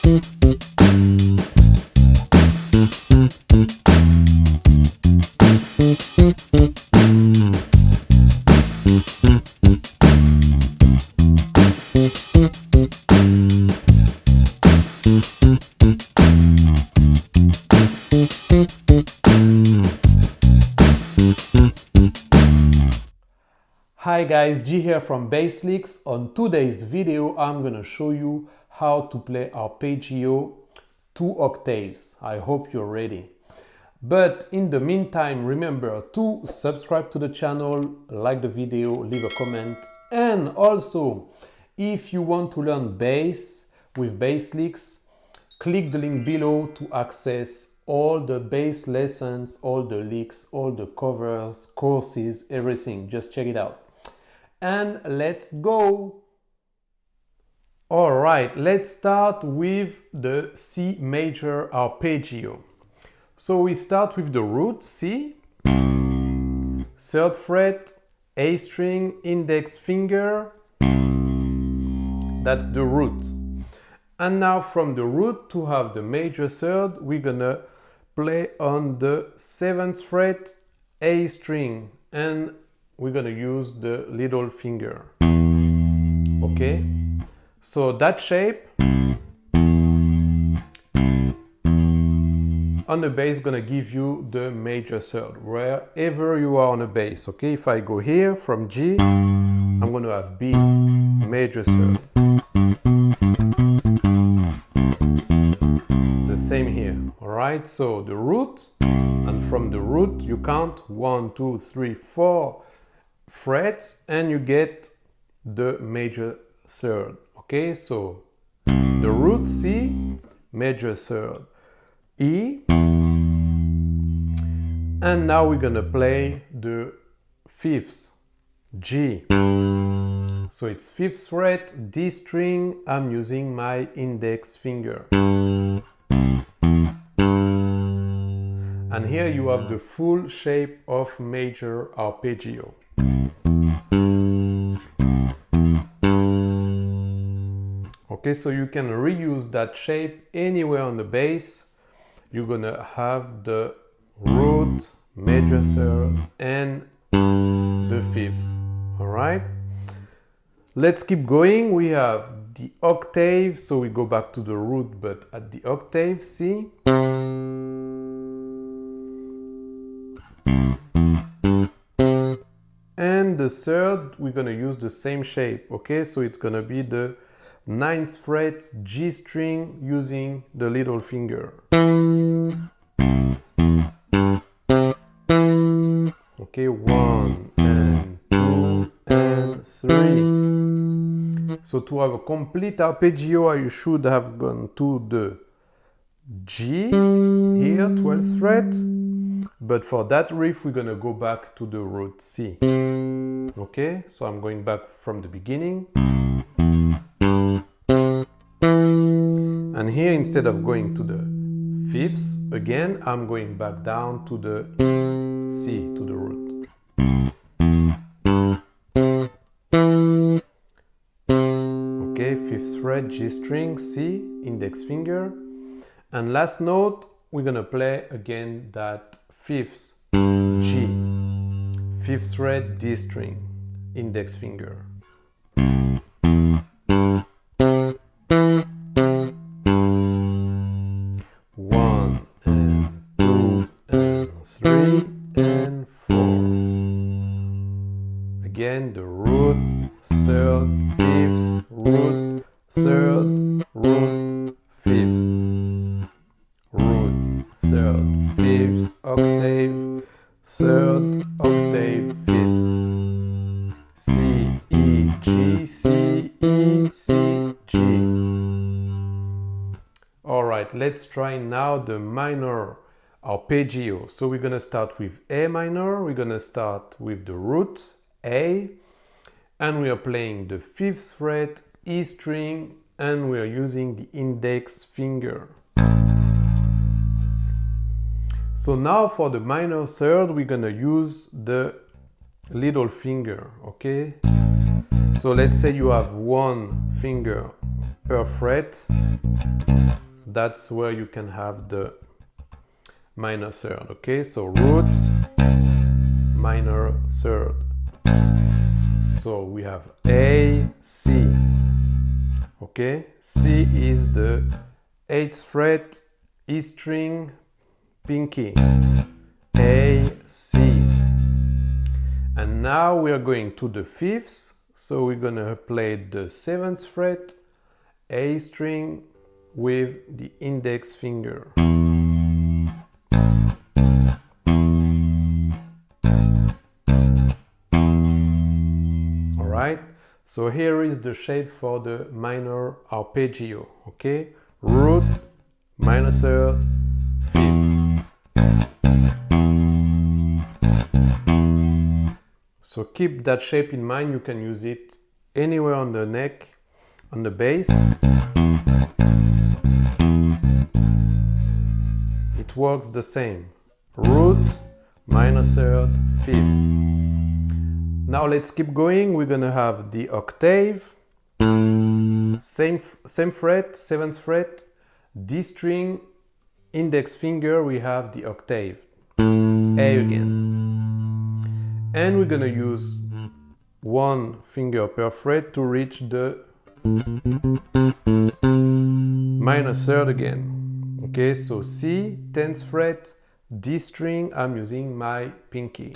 Hi guys, G here from BassLicks. On today's video, I'm gonna show you how to play arpeggio 2 octaves. I hope you're ready. But in the meantime, remember to subscribe to the channel, like the video, leave a comment. And also, if you want to learn bass with BassLicks, click the link below to access all the bass lessons, all the licks, all the covers, courses, everything. Just check it out. And let's go! Alright, let's start with the C Major Arpeggio. So we start with the root C, 3rd fret, A string, index finger, that's the root. And now from the root to have the major third, we're gonna play on the 7th fret, A string, and we're gonna use the little finger. Okay, so that shape on the bass gonna give you the major third wherever you are on the bass. Okay, if I go here from G, I'm gonna have B major third. The same here. All right, so the root, and from the root you count 1, 2, 3, 4 frets and you get the major third. Okay, so the root C, major third, E, and now we're gonna play the 5th, G. So it's 5th fret, D string, I'm using my index finger. And here you have the full shape of major arpeggio. Okay, so you can reuse that shape anywhere on the bass. You're gonna have the root, major third, and the 5th. All right, let's keep going. We have the octave, so we go back to the root, but at the octave, C. And the third, we're gonna use the same shape. Okay, so it's gonna be the 9th fret, G string, using the little finger. Okay, 1 and 2 and 3. So to have a complete arpeggio, you should have gone to the G here, 12th fret. But for that riff, we're gonna go back to the root C. Okay, so I'm going back from the beginning. And here, instead of going to the 5th again, I'm going back down to the C, to the root. Okay, 5th fret, G string, C, index finger. And last note, we're gonna play again that 5th, G, 5th fret, D string, index finger. 1 and 2 and 3 and 4. Again, the root, 3rd, 5th, root, 3rd, root, 5th, root, 3rd, 5th, octave, 3rd, octave, 5th, C, E, G, C, E, C, G. Alright, let's try now the minor arpeggio. So we're gonna start with A minor, we're gonna start with the root, A, and we are playing the 5th fret, E string, and we are using the index finger. So now for the minor third, we're gonna use the little finger, okay? So let's say you have one finger per fret, that's where you can have the minor third. Okay, so root, minor third. So we have A, C. Okay, C is the 8th fret, E string, pinky. A, C. And now we are going to the 5th. So we're gonna play the 7th fret, A string with the index finger. Alright, so here is the shape for the minor arpeggio. Okay, root, minor third, 5th. So keep that shape in mind, you can use it anywhere on the neck, on the bass. It works the same. Root, minor third, 5th. Now let's keep going, we're gonna have the octave, same fret, 7th fret, D string, index finger, we have the octave, A again. And we're gonna use one finger per fret to reach the minor third again. Okay, so C, 10th fret, D string, I'm using my pinky.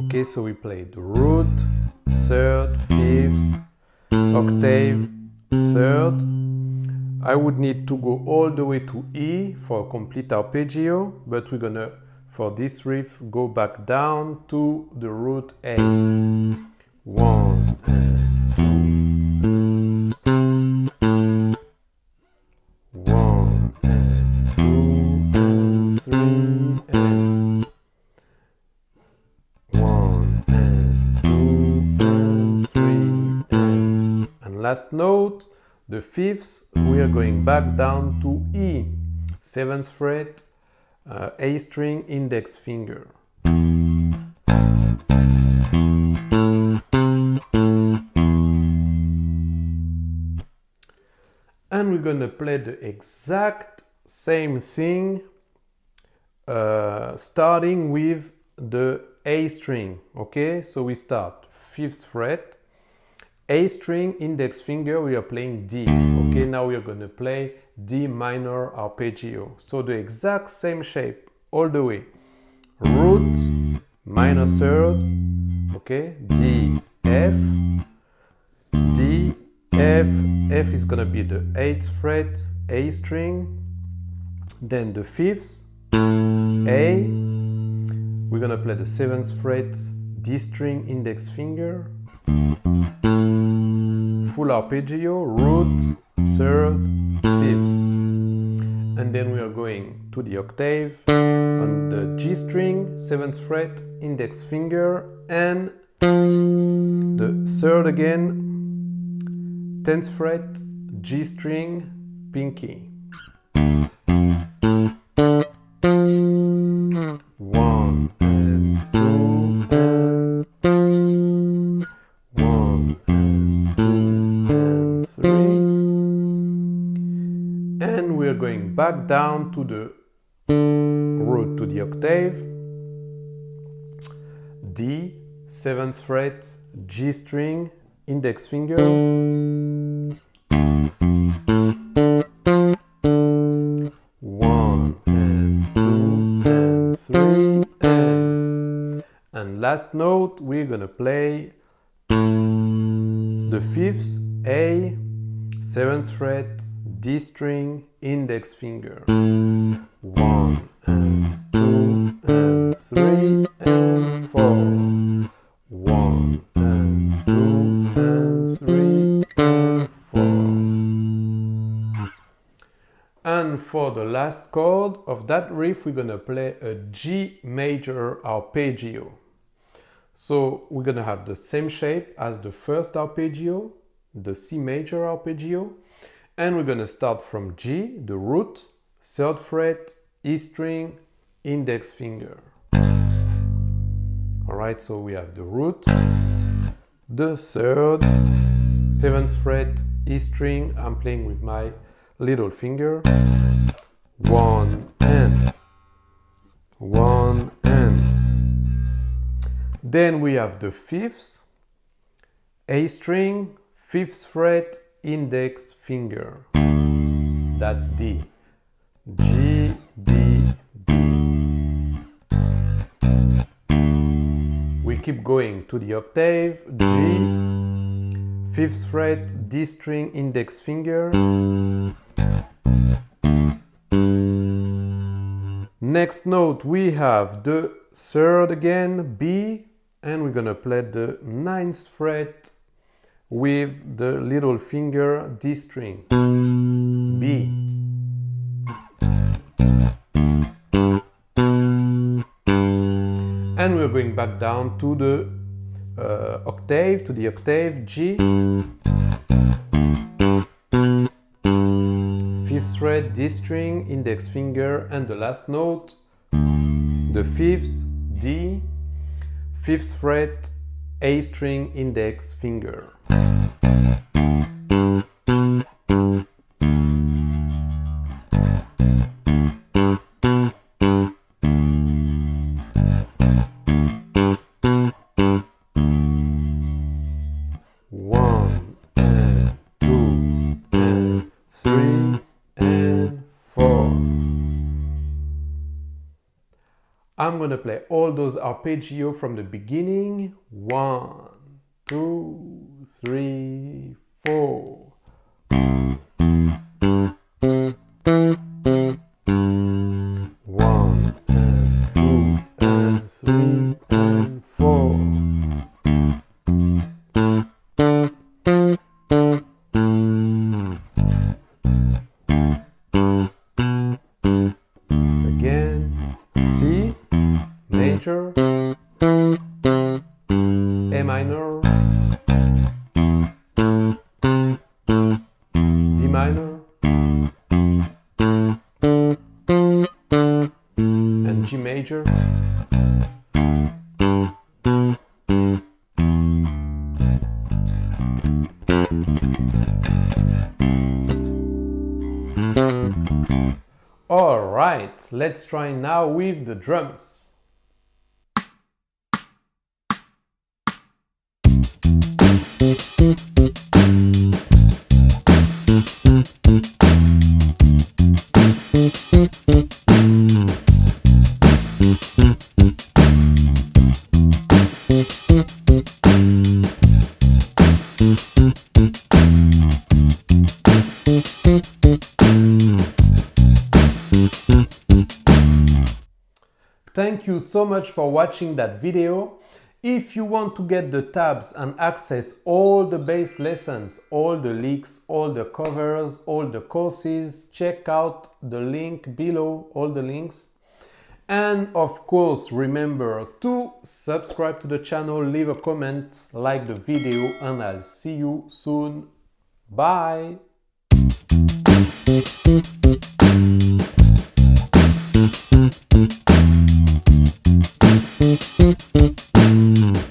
Okay, so we played root, third, 5th, octave, third. I would need to go all the way to E for a complete arpeggio, but we're gonna, for this riff, go back down to the root A. 1 and 2. 1 and 2 and 3 and 1 and 2 and 3 and last note, the 5th, we are going back down to E, 7th fret, A string, index finger. And we're gonna play the exact same thing, starting with the A string. Okay, so we start 5th fret, A string, index finger, we are playing D. Okay, now we are going to play D minor arpeggio. So the exact same shape all the way. Root, minor third, okay, D, F, D, F, F is going to be the 8th fret, A string, then the 5th, A, we're going to play the 7th fret, D string, index finger, full arpeggio, root, third, 5th. And then we are going to the octave on the G string, 7th fret, index finger, and the third again, 10th fret, G string, pinky. 1 and 2 and 1 and 2 and 3. And we are going back down to the root, to the octave, D, 7th fret, G string, index finger, 1 and 2 and 3, and last note we're gonna play the 5th, A, 7th fret, D string, index finger, 1 and 2 and 3 and 4, 1 and 2 and 3 and 4. And for the last chord of that riff, we're gonna play a G major arpeggio. So we're gonna have the same shape as the first arpeggio, the C major arpeggio, and we're gonna start from G, the root, 3rd fret, E string, index finger. Alright, so we have the root, the third, 7th fret, E string, I'm playing with my little finger, 1 and 1 and. Then we have the 5th, A string, 5th fret, index finger. That's D. G, D, D. We keep going to the octave, G, 5th fret, D string, index finger. Next note we have the 3rd again, B, and we're gonna play the 9th fret with the little finger, D string, B. And we're going back down to the octave, G, 5th fret, D string, index finger, and the last note, the 5th, D, 5th fret, A string, index finger. I'm going to play all those arpeggio from the beginning. 1, 2, 3, 4. One and 2 and 3 and 4. Again, C major, A minor, D minor, and G major. All right, let's try now with the drums. Thank you so much for watching that video. If you want to get the tabs and access all the bass lessons, all the licks, all the covers, all the courses, check out the link below, all the links. And of course, remember to subscribe to the channel, leave a comment, like the video, and I'll see you soon. Bye! Mm-hmm.